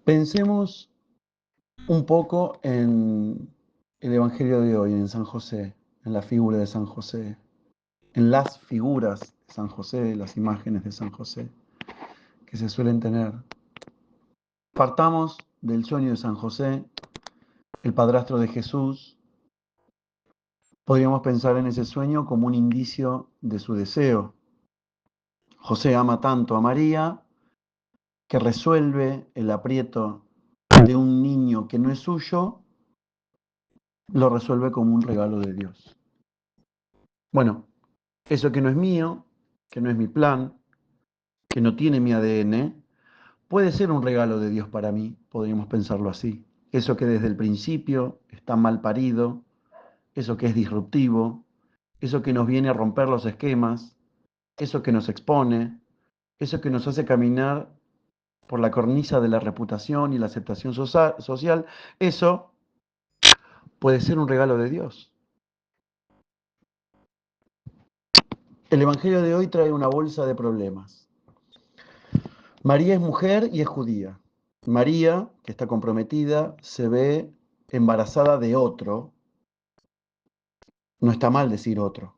Pensemos un poco en el Evangelio de hoy, en San José, en la figura de San José, en las figuras de San José, las imágenes de San José que se suelen tener. Partamos del sueño de San José, el padrastro de Jesús. Podríamos pensar en ese sueño como un indicio de su deseo. José ama tanto a María que resuelve el aprieto de un niño que no es suyo, lo resuelve como un regalo de Dios. Bueno, eso que no es mío, que no es mi plan, que no tiene mi ADN, puede ser un regalo de Dios para mí, podríamos pensarlo así. Eso que desde el principio está mal parido, eso que es disruptivo, eso que nos viene a romper los esquemas, eso que nos expone, eso que nos hace caminar por la cornisa de la reputación y la aceptación social, eso puede ser un regalo de Dios. El Evangelio de hoy trae una bolsa de problemas. María es mujer y es judía. María, que está comprometida, se ve embarazada de otro. No está mal decir otro.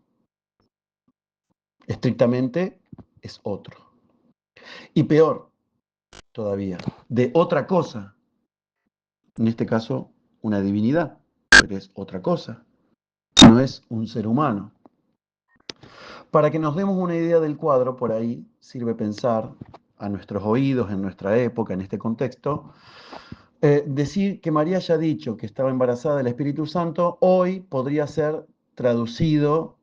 Estrictamente es otro. Y peor todavía, de otra cosa. En este caso, una divinidad, pero es otra cosa. No es un ser humano. Para que nos demos una idea del cuadro, por ahí sirve pensar a nuestros oídos, en nuestra época, en este contexto, decir que María haya dicho que estaba embarazada del Espíritu Santo, hoy podría ser traducido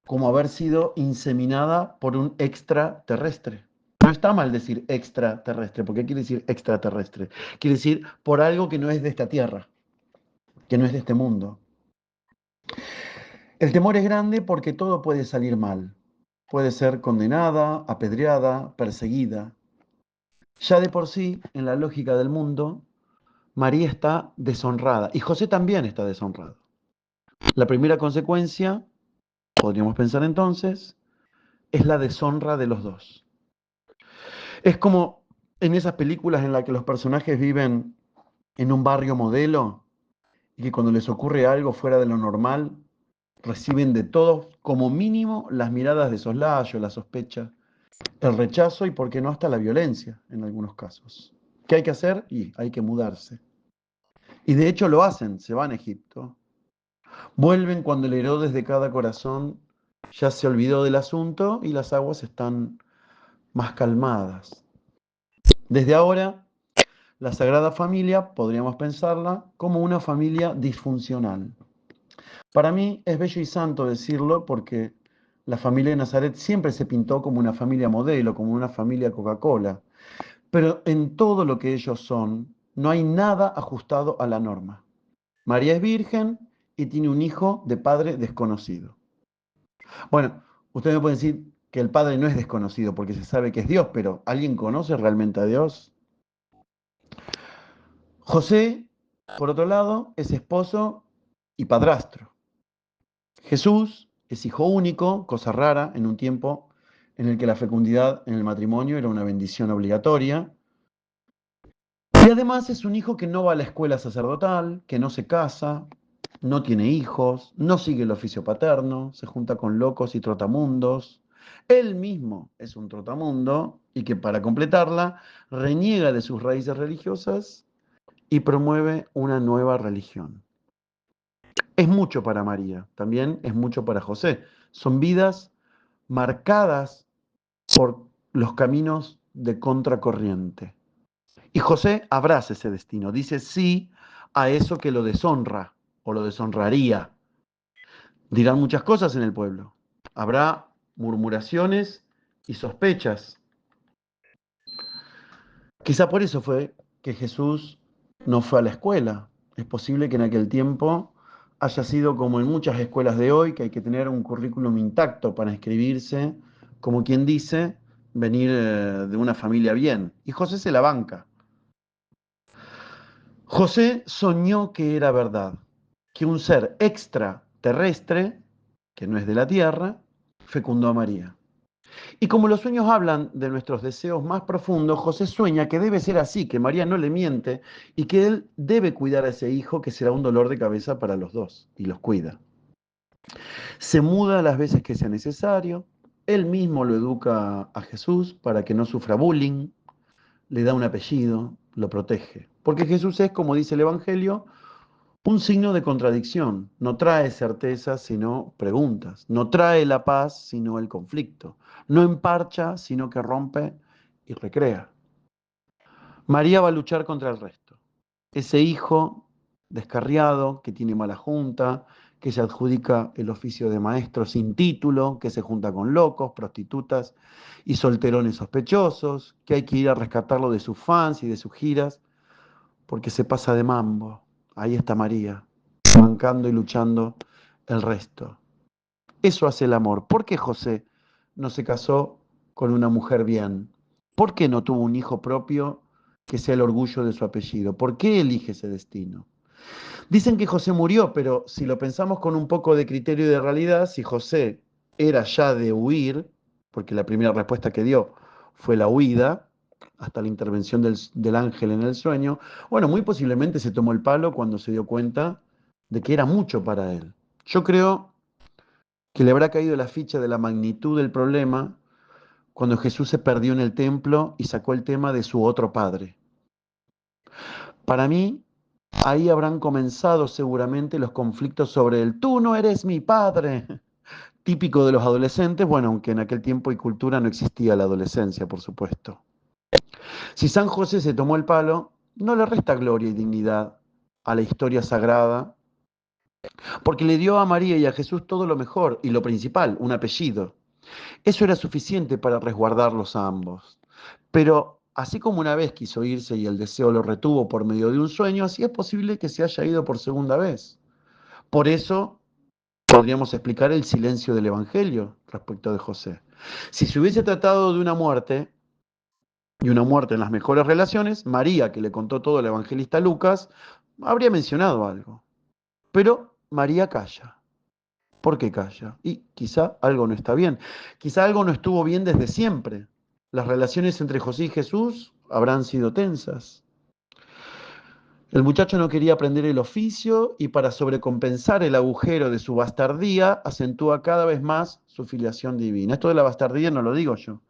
como haber sido inseminada por un extraterrestre. No está mal decir extraterrestre, porque ¿qué quiere decir extraterrestre? Quiere decir por algo que no es de esta tierra, que no es de este mundo. El temor es grande porque todo puede salir mal. Puede ser condenada, apedreada, perseguida. Ya de por sí, en la lógica del mundo, María está deshonrada y José también está deshonrado. La primera consecuencia, podríamos pensar entonces, es la deshonra de los dos. Es como en esas películas en las que los personajes viven en un barrio modelo y que cuando les ocurre algo fuera de lo normal, reciben de todos como mínimo las miradas de soslayo, la sospecha, el rechazo y, por qué no, hasta la violencia en algunos casos. ¿Qué hay que hacer? Y hay que mudarse. Y de hecho lo hacen, se van a Egipto. Vuelven cuando el Herodes de cada corazón ya se olvidó del asunto y las aguas están más calmadas. Desde ahora, la Sagrada Familia podríamos pensarla como una familia disfuncional. Para mí es bello y santo decirlo porque la familia de Nazaret siempre se pintó como una familia modelo, como una familia Coca-Cola, pero en todo lo que ellos son no hay nada ajustado a la norma. María es virgen y tiene un hijo de padre desconocido. Bueno, usted me puede decir que el padre no es desconocido porque se sabe que es Dios, pero ¿alguien conoce realmente a Dios? José, por otro lado, es esposo y padrastro. Jesús es hijo único, cosa rara en un tiempo en el que la fecundidad en el matrimonio era una bendición obligatoria. Y además es un hijo que no va a la escuela sacerdotal, que no se casa, no tiene hijos, no sigue el oficio paterno, se junta con locos y trotamundos. Él mismo es un trotamundo y que, para completarla, reniega de sus raíces religiosas y promueve una nueva religión. Es mucho para María, también es mucho para José. Son vidas marcadas por los caminos de contracorriente. Y José abraza ese destino, dice sí a eso que lo deshonra o lo deshonraría. Dirán muchas cosas en el pueblo. Habrá murmuraciones y sospechas. Quizá por eso fue que Jesús no fue a la escuela. Es posible que en aquel tiempo haya sido como en muchas escuelas de hoy, que hay que tener un currículum intacto para inscribirse, como quien dice, venir de una familia bien. Y José se la banca. José soñó que era verdad, que un ser extraterrestre, que no es de la Tierra, fecundó a María. Y como los sueños hablan de nuestros deseos más profundos, José sueña que debe ser así, que María no le miente y que él debe cuidar a ese hijo que será un dolor de cabeza para los dos, y los cuida. Se muda las veces que sea necesario, él mismo lo educa a Jesús para que no sufra bullying, le da un apellido, lo protege. Porque Jesús es, como dice el Evangelio, un signo de contradicción. No trae certezas, sino preguntas. No trae la paz, sino el conflicto. No emparcha, sino que rompe y recrea. María va a luchar contra el resto. Ese hijo descarriado, que tiene mala junta, que se adjudica el oficio de maestro sin título, que se junta con locos, prostitutas y solterones sospechosos, que hay que ir a rescatarlo de sus fans y de sus giras, porque se pasa de mambo. Ahí está María, bancando y luchando el resto. Eso hace el amor. ¿Por qué José no se casó con una mujer bien? ¿Por qué no tuvo un hijo propio que sea el orgullo de su apellido? ¿Por qué elige ese destino? Dicen que José murió, pero si lo pensamos con un poco de criterio y de realidad, si José era ya de huir, porque la primera respuesta que dio fue la huida, hasta la intervención del ángel en el sueño, bueno, muy posiblemente se tomó el palo cuando se dio cuenta de que era mucho para él. Yo creo que le habrá caído la ficha de la magnitud del problema cuando Jesús se perdió en el templo y sacó el tema de su otro padre. Para mí, ahí habrán comenzado seguramente los conflictos sobre el tú no eres mi padre, típico de los adolescentes, bueno, aunque en aquel tiempo y cultura no existía la adolescencia, por supuesto. Si San José se tomó el palo, no le resta gloria y dignidad a la historia sagrada, porque le dio a María y a Jesús todo lo mejor y lo principal, un apellido. Eso era suficiente para resguardarlos a ambos. Pero así como una vez quiso irse y el deseo lo retuvo por medio de un sueño, así es posible que se haya ido por segunda vez. Por eso podríamos explicar el silencio del Evangelio respecto de José. Si se hubiese tratado de una muerte, y una muerte en las mejores relaciones, María, que le contó todo al evangelista Lucas, habría mencionado algo. Pero María calla. ¿Por qué calla? Y quizá algo no está bien. Quizá algo no estuvo bien desde siempre. Las relaciones entre José y Jesús habrán sido tensas. El muchacho no quería aprender el oficio y para sobrecompensar el agujero de su bastardía, acentúa cada vez más su filiación divina. Esto de la bastardía no lo digo yo,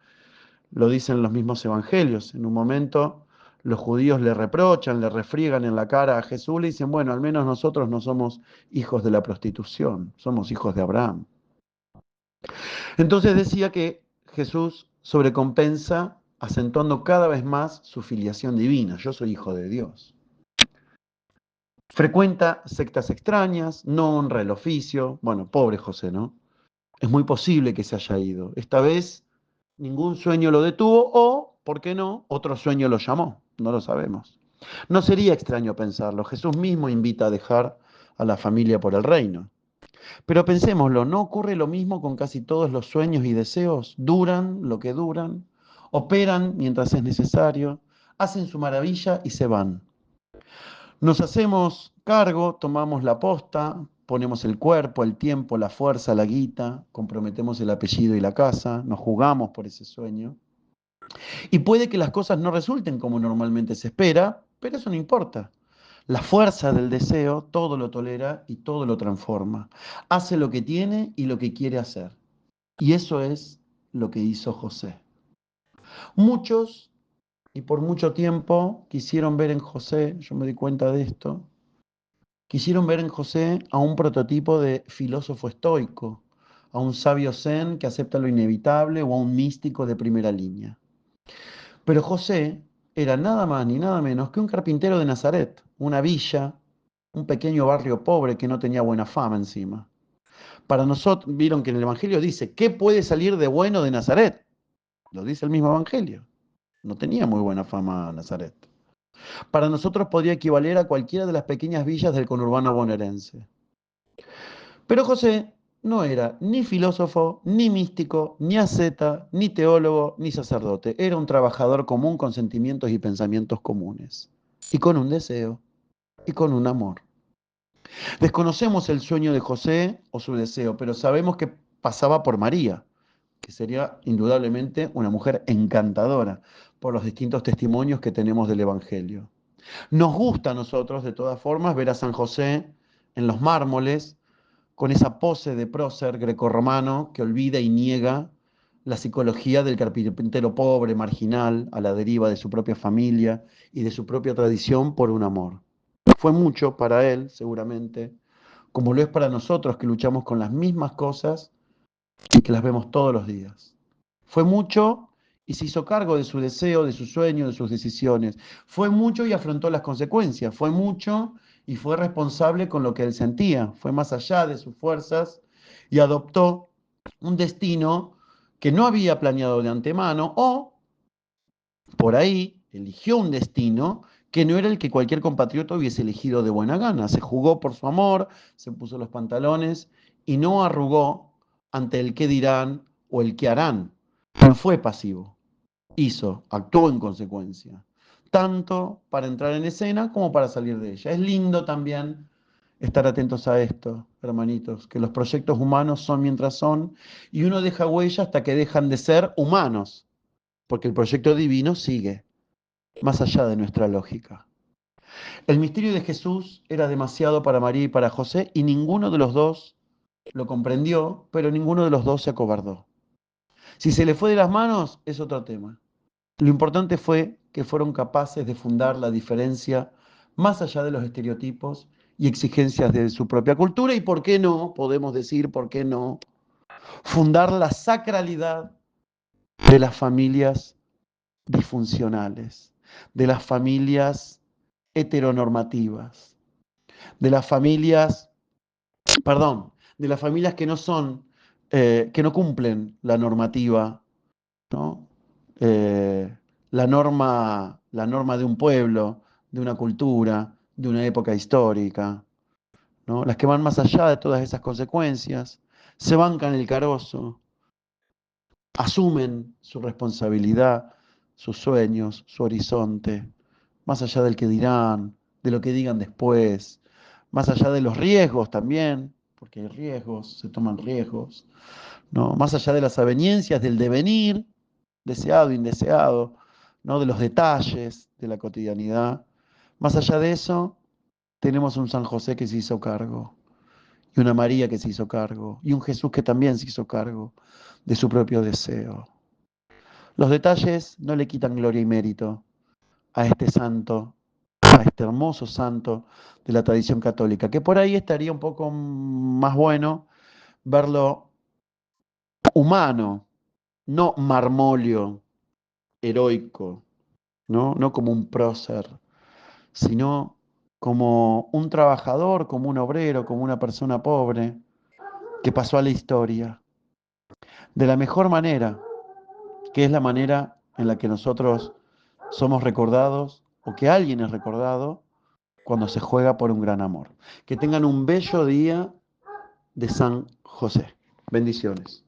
lo dicen los mismos evangelios. En un momento los judíos le reprochan, le refriegan en la cara a Jesús, le dicen, bueno, al menos nosotros no somos hijos de la prostitución, somos hijos de Abraham. Entonces decía que Jesús sobrecompensa acentuando cada vez más su filiación divina. Yo soy hijo de Dios. Frecuenta sectas extrañas, no honra el oficio. Bueno, pobre José, ¿no? Es muy posible que se haya ido. Esta vez ningún sueño lo detuvo o, ¿por qué no? Otro sueño lo llamó. No lo sabemos. No sería extraño pensarlo. Jesús mismo invita a dejar a la familia por el reino. Pero pensémoslo, ¿no ocurre lo mismo con casi todos los sueños y deseos? Duran lo que duran, operan mientras es necesario, hacen su maravilla y se van. Nos hacemos cargo, tomamos la posta, ponemos el cuerpo, el tiempo, la fuerza, la guita, comprometemos el apellido y la casa, nos jugamos por ese sueño. Y puede que las cosas no resulten como normalmente se espera, pero eso no importa. La fuerza del deseo todo lo tolera y todo lo transforma. Hace lo que tiene y lo que quiere hacer. Y eso es lo que hizo José. Muchos, y por mucho tiempo, quisieron ver en José, yo me di cuenta de esto, quisieron ver en José a un prototipo de filósofo estoico, a un sabio zen que acepta lo inevitable o a un místico de primera línea. Pero José era nada más ni nada menos que un carpintero de Nazaret, una villa, un pequeño barrio pobre que no tenía buena fama encima. Para nosotros, vieron que en el Evangelio dice, ¿qué puede salir de bueno de Nazaret? Lo dice el mismo Evangelio. No tenía muy buena fama Nazaret. Para nosotros podría equivaler a cualquiera de las pequeñas villas del conurbano bonaerense. Pero José no era ni filósofo, ni místico, ni asceta, ni teólogo, ni sacerdote. Era un trabajador común con sentimientos y pensamientos comunes. Y con un deseo, y con un amor. Desconocemos el sueño de José o su deseo, pero sabemos que pasaba por María. que sería indudablemente una mujer encantadora por los distintos testimonios que tenemos del Evangelio. Nos gusta a nosotros, de todas formas, ver a San José en los mármoles, con esa pose de prócer grecorromano que olvida y niega la psicología del carpintero pobre, marginal, a la deriva de su propia familia y de su propia tradición por un amor. Fue mucho para él, seguramente, como lo es para nosotros que luchamos con las mismas cosas y que las vemos todos los días. Fue mucho y se hizo cargo de su deseo, de su sueño, de sus decisiones. Fue mucho y afrontó las consecuencias. Fue mucho y fue responsable con lo que él sentía. Fue más allá de sus fuerzas y adoptó un destino que no había planeado de antemano o, por ahí, eligió un destino que no era el que cualquier compatriota hubiese elegido de buena gana. Se jugó por su amor, se puso los pantalones y no arrugó ante el qué dirán o el qué harán. No fue pasivo, hizo, actuó en consecuencia, tanto para entrar en escena como para salir de ella. Es lindo también estar atentos a esto, hermanitos, que los proyectos humanos son mientras son y uno deja huella hasta que dejan de ser humanos, porque el proyecto divino sigue, más allá de nuestra lógica. El misterio de Jesús era demasiado para María y para José y ninguno de los dos lo comprendió, pero ninguno de los dos se acobardó. Si se le fue de las manos, es otro tema. Lo importante fue que fueron capaces de fundar la diferencia más allá de los estereotipos y exigencias de su propia cultura y, ¿por qué no? Podemos decir, ¿por qué no? Fundar la sacralidad de las familias disfuncionales, de las familias heteronormativas, de las familias, perdón, de las familias que no son, que no cumplen la normativa, ¿no? La norma de un pueblo, de una cultura, de una época histórica, ¿no? Las que van más allá de todas esas consecuencias, se bancan el carozo, asumen su responsabilidad, sus sueños, su horizonte, más allá del que dirán, de lo que digan después, más allá de los riesgos también, porque hay riesgos, se toman riesgos, ¿no? Más allá de las aveniencias del devenir, deseado, indeseado, ¿no? De los detalles de la cotidianidad. Más allá de eso, tenemos un San José que se hizo cargo, y una María que se hizo cargo, y un Jesús que también se hizo cargo de su propio deseo. Los detalles no le quitan gloria y mérito a este santo, a este hermoso santo de la tradición católica, que por ahí estaría un poco más bueno verlo humano, no marmolio, heroico, ¿no? No como un prócer, sino como un trabajador, como un obrero, como una persona pobre que pasó a la historia de la mejor manera, que es la manera en la que nosotros somos recordados o que alguien es recordado cuando se juega por un gran amor. Que tengan un bello día de San José. Bendiciones.